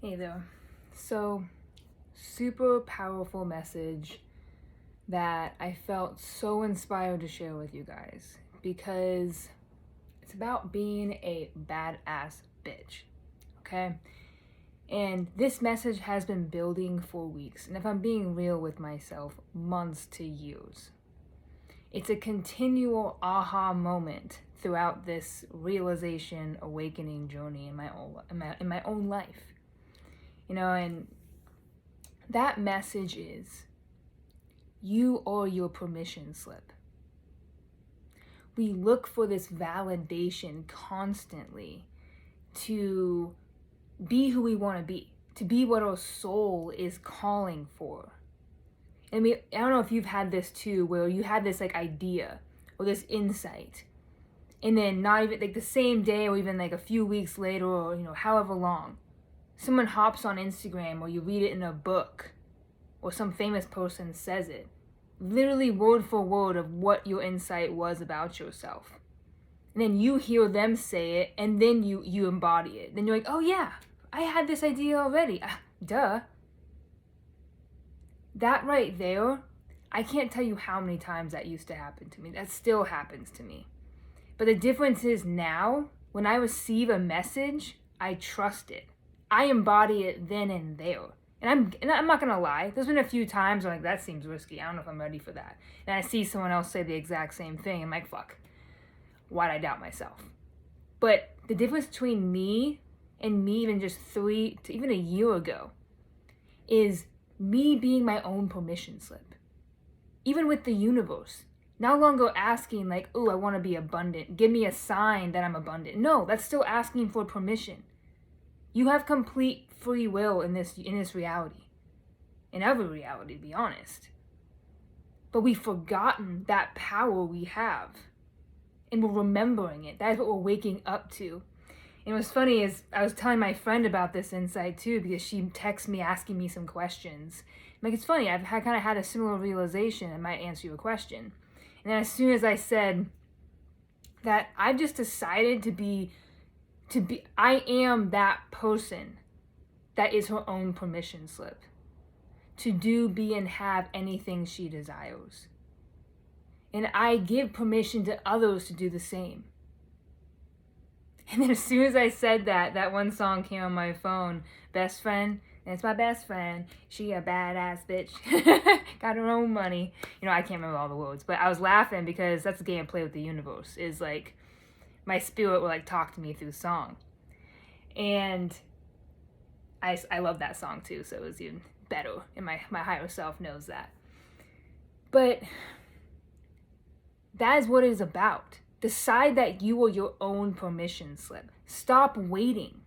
Hey there. So, super powerful message that I felt so inspired to share with you guys because it's about being a badass bitch. Okay? And this message has been building for weeks, and if I'm being real with myself, months to years. It's a continual aha moment throughout this realization, awakening journey in my own life. And that message is, you are your permission slip. We look for this validation constantly to be who we want to be what our soul is calling for. I don't know if you've had this too, where you had this idea or this insight, and then not even the same day or even a few weeks later, or however long, someone hops on Instagram or you read it in a book or some famous person says it, literally word for word of what your insight was about yourself. And then you hear them say it, and then you embody it. Then you're like, oh yeah, I had this idea already. Duh. That right there, I can't tell you how many times that used to happen to me. That still happens to me. But the difference is now, when I receive a message, I trust it. I embody it then and there. And I'm not gonna lie, there's been a few times where that seems risky. I don't know if I'm ready for that. And I see someone else say the exact same thing. I'm like, fuck, why'd I doubt myself? But the difference between me and me even just even a year ago is me being my own permission slip. Even with the universe. No longer asking oh, I want to be abundant. Give me a sign that I'm abundant. No, that's still asking for permission. You have complete free will in this reality. In every reality, to be honest. But we've forgotten that power we have. And we're remembering it. That's what we're waking up to. And what's funny is I was telling my friend about this insight too, because she texted me asking me some questions. It's funny, I've kind of had a similar realization. I might answer your question. And then as soon as I said that I've just decided I am that person that is her own permission slip to do, be, and have anything she desires. And I give permission to others to do the same. And then as soon as I said that one song came on my phone, Best Friend, and it's my best friend, she a badass bitch, got her own money. I can't remember all the words, but I was laughing because that's the game I play with the universe, is my spirit will talk to me through song. And I love that song too, so it was even better, and my higher self knows that. But that is what it is about. Decide that you are your own permission slip. Stop waiting.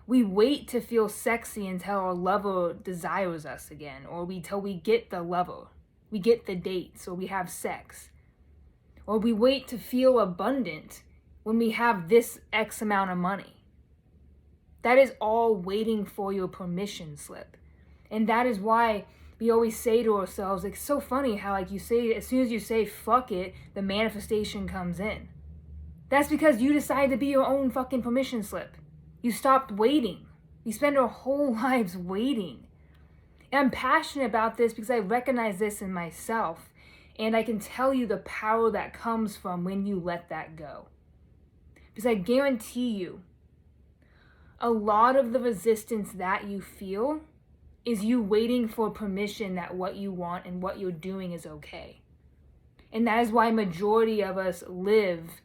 We wait to feel sexy until our lover desires us again, or till we get the lover, we get the dates, or we have sex. Or we wait to feel abundant when we have this X amount of money. That is all waiting for your permission slip. And that is why we always say to ourselves, it's so funny how you say, as soon as you say fuck it, the manifestation comes in. That's because you decided to be your own fucking permission slip. You stopped waiting. We spend our whole lives waiting. And I'm passionate about this because I recognize this in myself. And I can tell you the power that comes from when you let that go. Because I guarantee you, a lot of the resistance that you feel is you waiting for permission that what you want and what you're doing is okay. And that is why majority of us live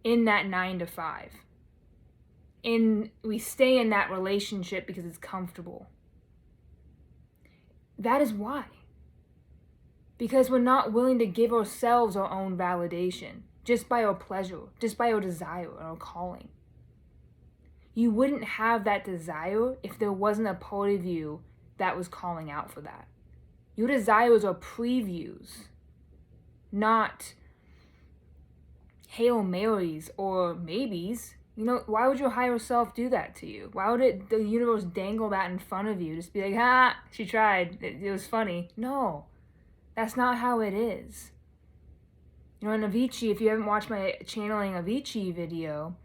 in that 9 to 5. And we stay in that relationship because it's comfortable. That is why. Because we're not willing to give ourselves our own validation, just by our pleasure, just by our desire or our calling. You wouldn't have that desire if there wasn't a part of you that was calling out for that. Your desires are previews, not Hail Marys or maybes. Why would your higher self do that to you? Why would the universe dangle that in front of you? Just be like, she tried. It was funny. No, that's not how it is. In Avicii, if you haven't watched my channeling Avicii video,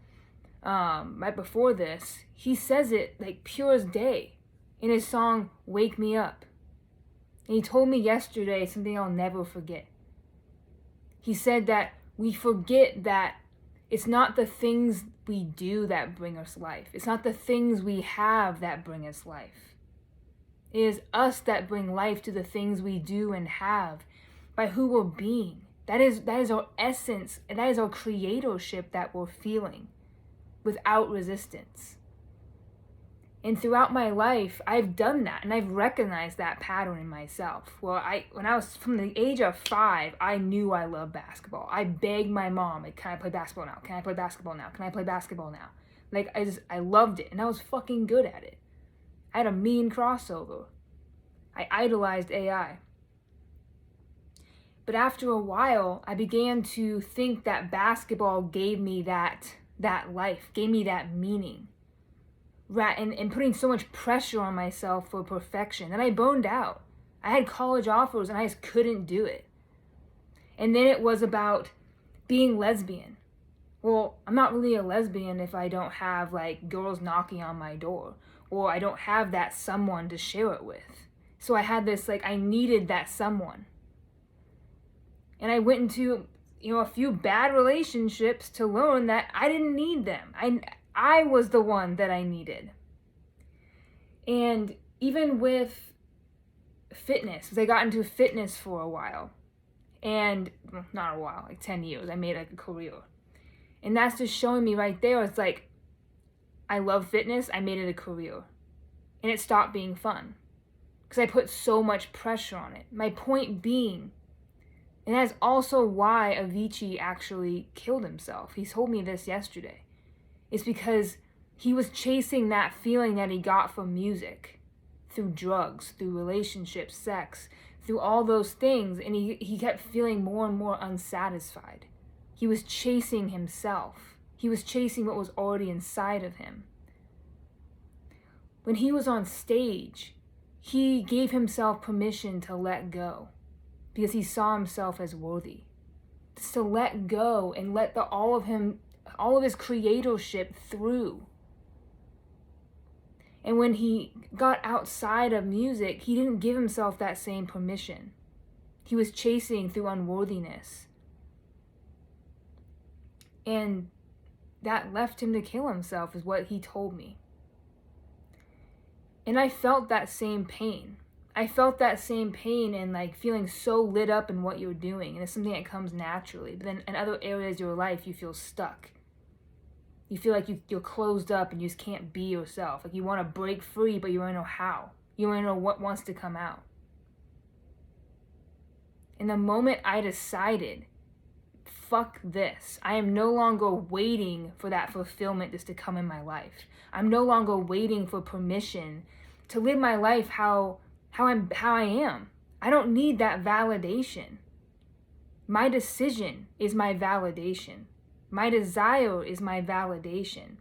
right before this, he says it like pure as day in his song Wake Me Up. And he told me yesterday something I'll never forget. He said that we forget that it's not the things we do that bring us life. It's not the things we have that bring us life. It is us that bring life to the things we do and have by who we're being. That is our essence, and that is our creatorship that we're feeling without resistance. And throughout my life, I've done that, and I've recognized that pattern in myself. Well, when I was from the age of 5, I knew I loved basketball. I begged my mom, like, can I play basketball now? Can I play basketball now? Can I play basketball now? Like, I loved it, and I was fucking good at it. I had a mean crossover. I idolized AI. But after a while, I began to think that basketball gave me that life, gave me that meaning. And putting so much pressure on myself for perfection that I burned out. I had college offers and I just couldn't do it. And then it was about being lesbian. Well, I'm not really a lesbian if I don't have like girls knocking on my door, or I don't have that someone to share it with. So I had this, like, I needed that someone. And I went into, a few bad relationships to learn that I didn't need them. I was the one that I needed. And even with fitness, because I got into fitness for a while. And, not a while, like 10 years. I made like a career. And that's just showing me right there, it's like, I love fitness, I made it a career. And it stopped being fun. Because I put so much pressure on it. My point being, and that's also why Avicii actually killed himself. He told me this yesterday. It's because he was chasing that feeling that he got from music, through drugs, through relationships, sex, through all those things, and he kept feeling more and more unsatisfied. He was chasing himself. He was chasing what was already inside of him. When he was on stage, he gave himself permission to let go because he saw himself as worthy. Just to let go and let all of his creatorship through. And when he got outside of music, he didn't give himself that same permission. He was chasing through unworthiness. And that left him to kill himself, is what he told me. And I felt that same pain. I felt that same pain and like feeling so lit up in what you're doing. And it's something that comes naturally. But then in other areas of your life, you feel stuck. You feel like you're closed up and you just can't be yourself. Like you want to break free, but you don't know how. You don't know what wants to come out. And the moment I decided, fuck this, I am no longer waiting for that fulfillment just to come in my life. I'm no longer waiting for permission to live my life how I am. I don't need that validation. My decision is my validation. My desire is my validation.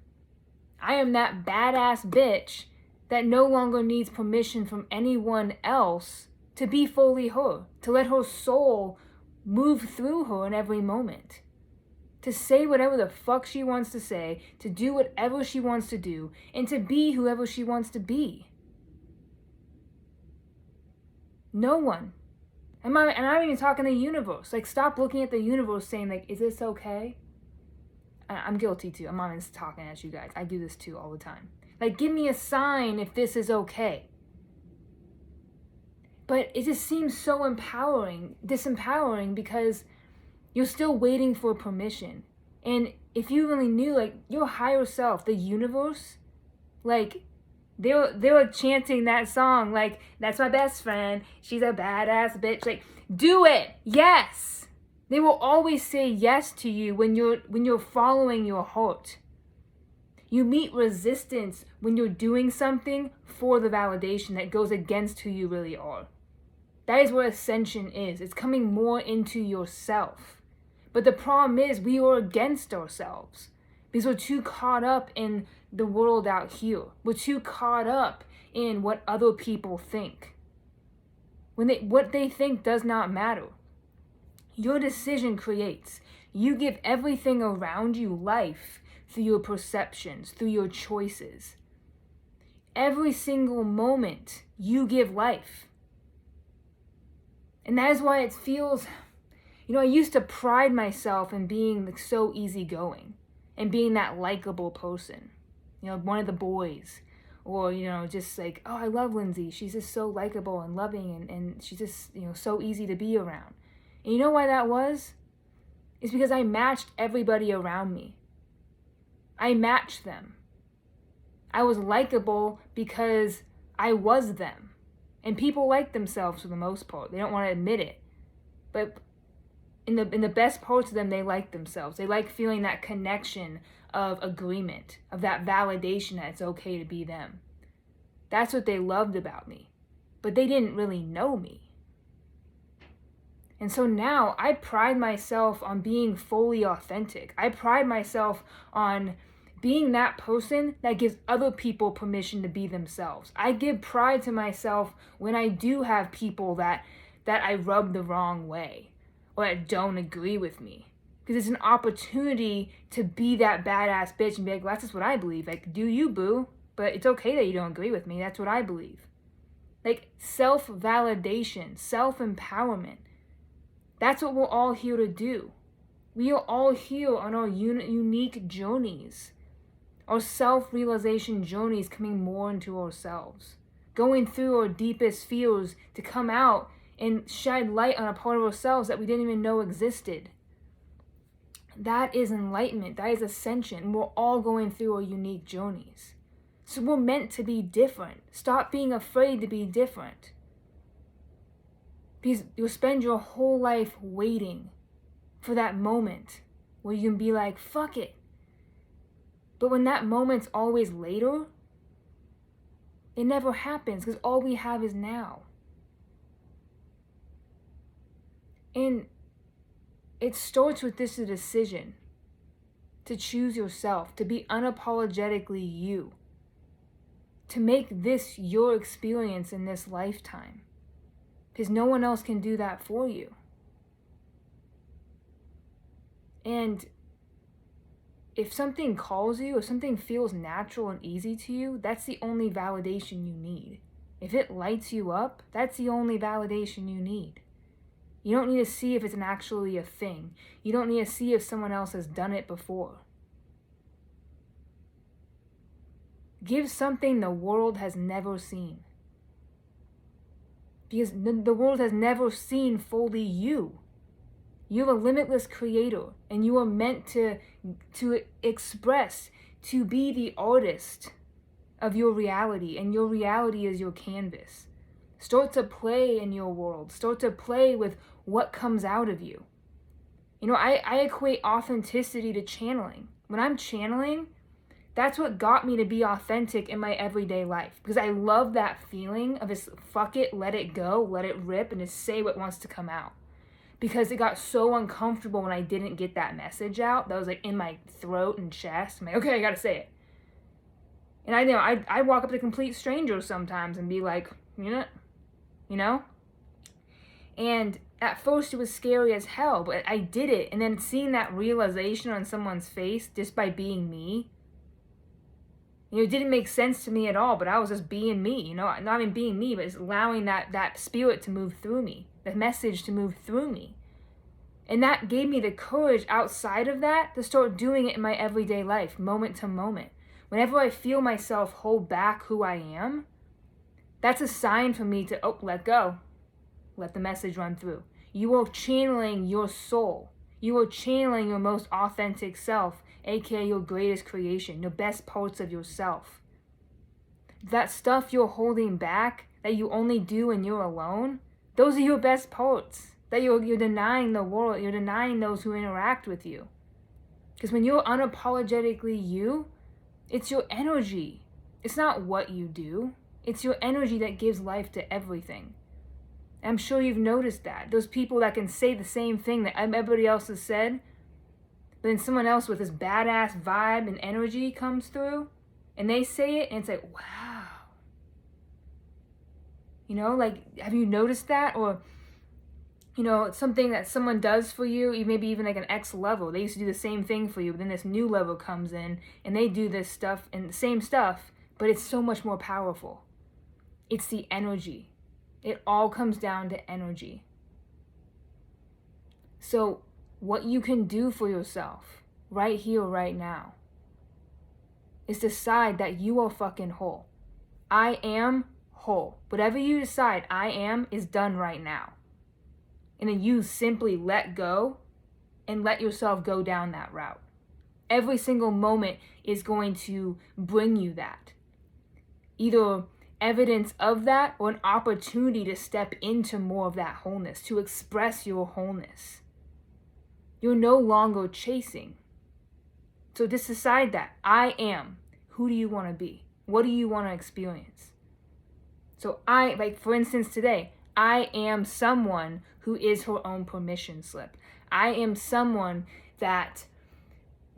I am that badass bitch that no longer needs permission from anyone else to be fully her, to let her soul move through her in every moment, to say whatever the fuck she wants to say, to do whatever she wants to do, and to be whoever she wants to be. No one. And I'm not even talking the universe. Like, stop looking at the universe saying, like, is this okay? I'm guilty too. I'm not just talking at you guys. I do this too all the time. Like, give me a sign if this is okay. But it just seems so disempowering because you're still waiting for permission. And if you really knew, like, your higher self, the universe, like, they were chanting that song, like, that's my best friend, she's a badass bitch. Like, do it, yes. They will always say yes to you when you're following your heart. You meet resistance when you're doing something for the validation that goes against who you really are. That is what ascension is. It's coming more into yourself. But the problem is we are against ourselves because we're too caught up in the world out here. We're too caught up in what other people think. What they think does not matter. Your decision creates. You give everything around you life through your perceptions, through your choices. Every single moment you give life. And that is why it feels, I used to pride myself in being so easygoing and being that likable person, one of the boys, or, just like, oh, I love Lindsay. She's just so likable and loving, and she's just, so easy to be around. And you know why that was? It's because I matched everybody around me. I matched them. I was likable because I was them. And people like themselves for the most part. They don't want to admit it. But in the best parts of them, they like themselves. They like feeling that connection of agreement, of that validation that it's okay to be them. That's what they loved about me. But they didn't really know me. And so now I pride myself on being fully authentic. I pride myself on being that person that gives other people permission to be themselves. I give pride to myself when I do have people that I rub the wrong way or that don't agree with me. Because it's an opportunity to be that badass bitch and be like, well, that's just what I believe. Like, do you, boo? But it's okay that you don't agree with me. That's what I believe. Like, self-validation, self-empowerment. That's what we're all here to do. We are all here on our unique journeys. Our self-realization journeys, coming more into ourselves. Going through our deepest fears to come out and shine light on a part of ourselves that we didn't even know existed. That is enlightenment. That is ascension. We're all going through our unique journeys. So we're meant to be different. Stop being afraid to be different. Because you'll spend your whole life waiting for that moment where you can be like, fuck it. But when that moment's always later, it never happens because all we have is now. And it starts with this decision to choose yourself, to be unapologetically you, to make this your experience in this lifetime. Because no one else can do that for you. And if something calls you, if something feels natural and easy to you, that's the only validation you need. If it lights you up, that's the only validation you need. You don't need to see if it's actually a thing. You don't need to see if someone else has done it before. Give something the world has never seen. Because the world has never seen fully you. You're a limitless creator, and you are meant to express, to be the artist of your reality, and your reality is your canvas. Start to play in your world. Start to play with what comes out of you. I equate authenticity to channeling. When I'm channeling, that's what got me to be authentic in my everyday life. Because I love that feeling of just fuck it, let it go, let it rip, and just say what wants to come out. Because it got so uncomfortable when I didn't get that message out. That was like in my throat and chest. I'm like, okay, I gotta say it. And I walk up to complete strangers sometimes and be like, you know? And at first it was scary as hell, but I did it. And then seeing that realization on someone's face just by being me, it didn't make sense to me at all, but I was just being me, not even being me, but just allowing that spirit to move through me, the message to move through me. And that gave me the courage outside of that to start doing it in my everyday life, moment to moment. Whenever I feel myself hold back who I am, that's a sign for me to, let go. Let the message run through. You are channeling your soul. You are channeling your most authentic self, aka your greatest creation, your best parts of yourself. That stuff you're holding back, that you only do when you're alone, those are your best parts. That you're denying the world, you're denying those who interact with you. Because when you're unapologetically you, it's your energy. It's not what you do. It's your energy that gives life to everything. I'm sure you've noticed that. Those people that can say the same thing that everybody else has said, but then someone else with this badass vibe and energy comes through, and they say it, and it's like, wow. Have you noticed that? Or you know, something that someone does for you, maybe even like an ex level. They used to do the same thing for you, but then this new level comes in and they do this stuff and the same stuff, but it's so much more powerful. It's the energy. It all comes down to energy. So what you can do for yourself right here, right now, is decide that you are fucking whole. I am whole. Whatever you decide I am is done right now. And then you simply let go and let yourself go down that route. Every single moment is going to bring you that. Either evidence of that or an opportunity to step into more of that wholeness, to express your wholeness. You're no longer chasing. So just decide that I am. Who do you want to be? What do you want to experience? So like for instance today, I am someone who is her own permission slip. I am someone that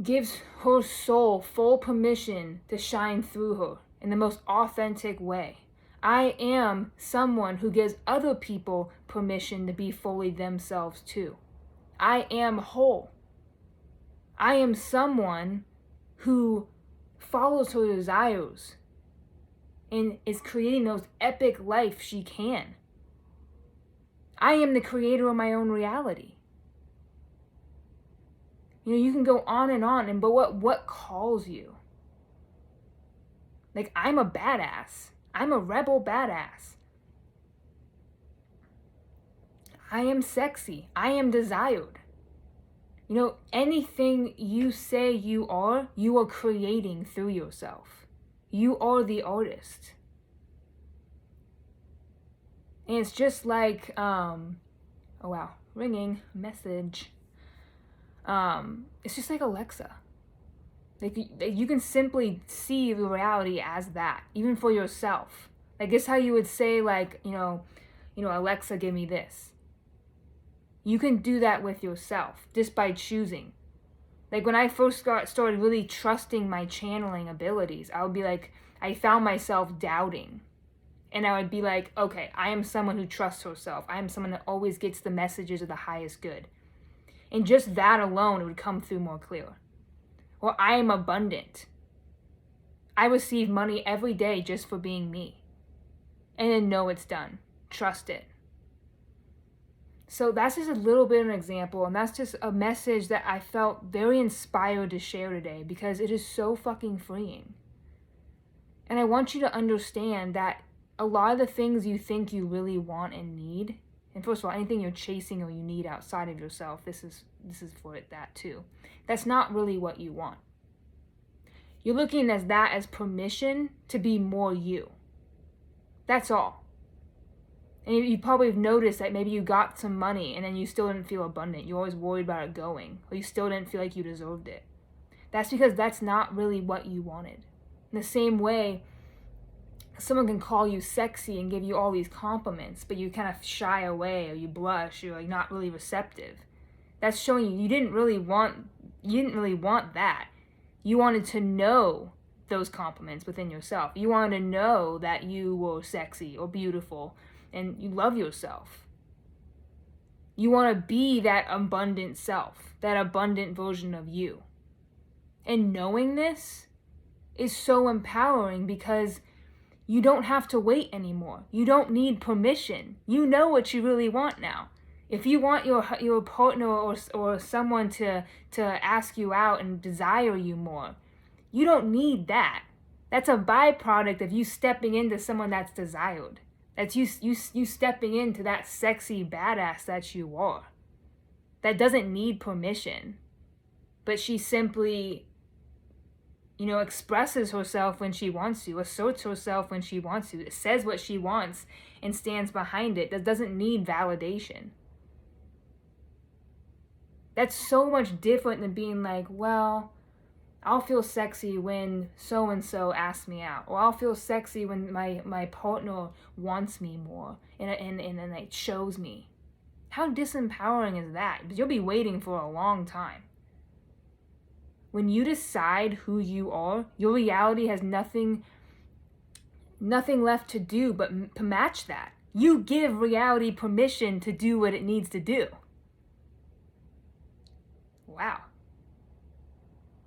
gives her soul full permission to shine through her in the most authentic way. I am someone who gives other people permission to be fully themselves too. I am whole. I am someone who follows her desires and is creating those epic life she can. I am the creator of my own reality. You know, you can go on, but what calls you? Like, I'm a badass. I'm a rebel badass. I am sexy. I am desired. You know, anything you say you are creating through yourself. You are the artist. And it's just like, oh wow, ringing message. It's just like Alexa. Like you can simply see the reality as that, even for yourself. Like it's how you would say, like, you know, Alexa, give me this. You can do that with yourself just by choosing. Like when I first started really trusting my channeling abilities, I would be like, I found myself doubting. And I would be like, okay, I am someone who trusts herself. I am someone that always gets the messages of the highest good. And just that alone, it would come through more clear. Or I am abundant. I receive money every day just for being me. And then know it's done. Trust it. So that's just a little bit of an example, and that's just a message that I felt very inspired to share today because it is so fucking freeing. And I want you to understand that a lot of the things you think you really want and need, and first of all, anything you're chasing or you need outside of yourself, this is for that too. That's not really what you want. You're looking at that as permission to be more you. That's all. And you probably have noticed that maybe you got some money and then you still didn't feel abundant. You're always worried about it going, or you still didn't feel like you deserved it. That's because that's not really what you wanted. In the same way, someone can call you sexy and give you all these compliments, but you kind of shy away or you blush, you're like not really receptive. That's showing you didn't really want that. You wanted to know those compliments within yourself. You wanted to know that you were sexy or beautiful and you love yourself. You want to be that abundant self, that abundant version of you. And knowing this is so empowering because you don't have to wait anymore. You don't need permission. You know what you really want now. If you want your partner or someone to ask you out and desire you more, you don't need that. That's a byproduct of you stepping into someone that's desired. That's you stepping into that sexy badass that you are. That doesn't need permission. But she simply, expresses herself when she wants to, asserts herself when she wants to, says what she wants and stands behind it. That doesn't need validation. That's so much different than being like, well, I'll feel sexy when so-and-so asks me out. Or I'll feel sexy when my partner wants me more and it shows me. How disempowering is that? Because you'll be waiting for a long time. When you decide who you are, your reality has nothing left to do but to match that. You give reality permission to do what it needs to do. Wow.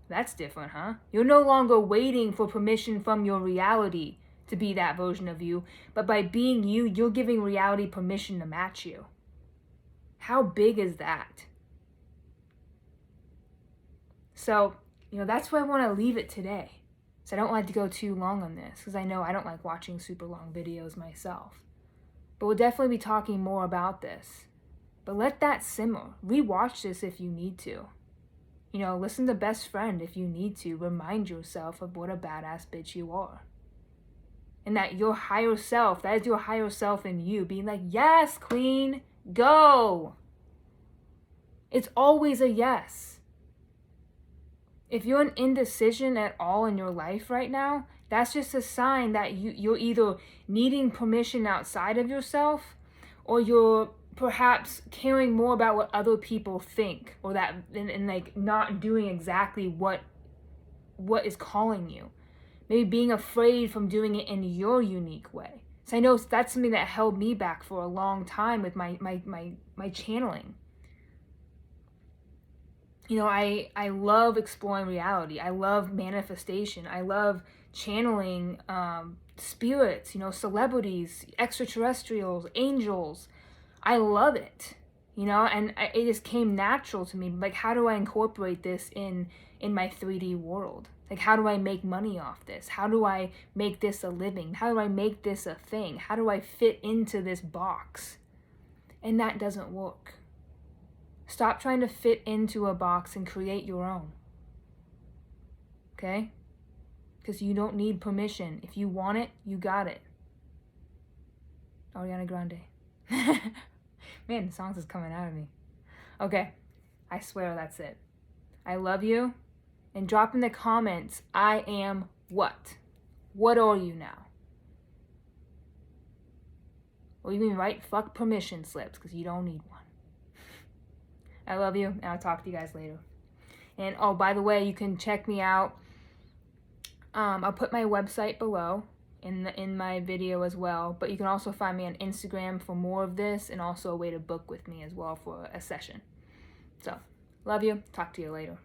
That's different, huh? You're no longer waiting for permission from your reality to be that version of you, but by being you, you're giving reality permission to match you. How big is that? So, that's where I want to leave it today. So I don't like to go too long on this, because I know I don't like watching super long videos myself. But we'll definitely be talking more about this. But let that simmer. Rewatch this if you need to. Listen to Best Friend if you need to. Remind yourself of what a badass bitch you are. And that your higher self, that is your higher self in you, being like, yes, queen, go. It's always a yes. If you're an indecision at all in your life right now, that's just a sign that you're either needing permission outside of yourself, or you're perhaps caring more about what other people think, or that and like not doing exactly what is calling you. Maybe being afraid from doing it in your unique way. So I know that's something that held me back for a long time with my channeling. I love exploring reality. I love manifestation. I love channeling spirits, celebrities, extraterrestrials, angels. I love it, and it just came natural to me. Like, how do I incorporate this in my 3D world? Like, how do I make money off this? How do I make this a living? How do I make this a thing? How do I fit into this box? And that doesn't work. Stop trying to fit into a box and create your own. Okay? Because you don't need permission. If you want it, you got it. Ariana Grande. Man, the songs is coming out of me. Okay, I swear that's it. I love you. And drop in the comments, I am what? What are you now? Or you can write fuck permission slips, because you don't need one. I love you, and I'll talk to you guys later. And oh, by the way, you can check me out. I'll put my website below in my video as well, but you can also find me on Instagram for more of this, and also a way to book with me as well for a session. So, love you. Talk to you later.